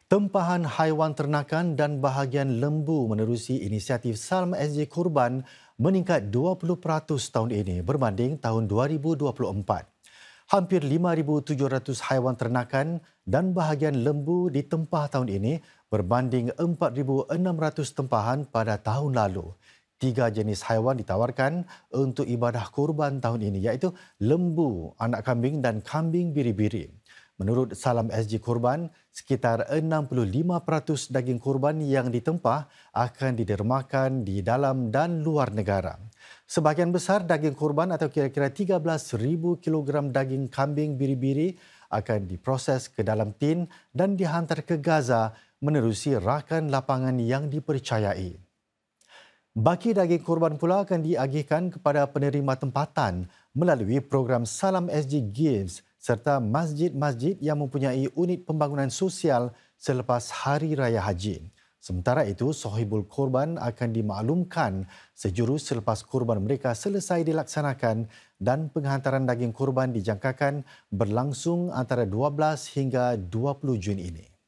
Tempahan haiwan ternakan dan bahagian lembu menerusi inisiatif Salam SG Kurban meningkat 20% tahun ini berbanding tahun 2024. Hampir 5,700 haiwan ternakan dan bahagian lembu ditempah tahun ini berbanding 4,600 tempahan pada tahun lalu. 3 jenis haiwan ditawarkan untuk ibadah kurban tahun ini iaitu lembu, anak kambing dan kambing biri-biri. Menurut Salam SG Kurban, sekitar 65% daging kurban yang ditempah akan didermakan di dalam dan luar negara. Sebahagian besar daging kurban atau kira-kira 13,000 kilogram daging kambing biri-biri akan diproses ke dalam tin dan dihantar ke Gaza menerusi rakan lapangan yang dipercayai. Baki daging kurban pula akan diagihkan kepada penerima tempatan melalui program Salam SG Gives serta masjid-masjid yang mempunyai unit pembangunan sosial selepas Hari Raya Haji. Sementara itu, sohibul kurban akan dimaklumkan sejurus selepas kurban mereka selesai dilaksanakan dan penghantaran daging kurban dijangkakan berlangsung antara 12 hingga 20 Jun ini.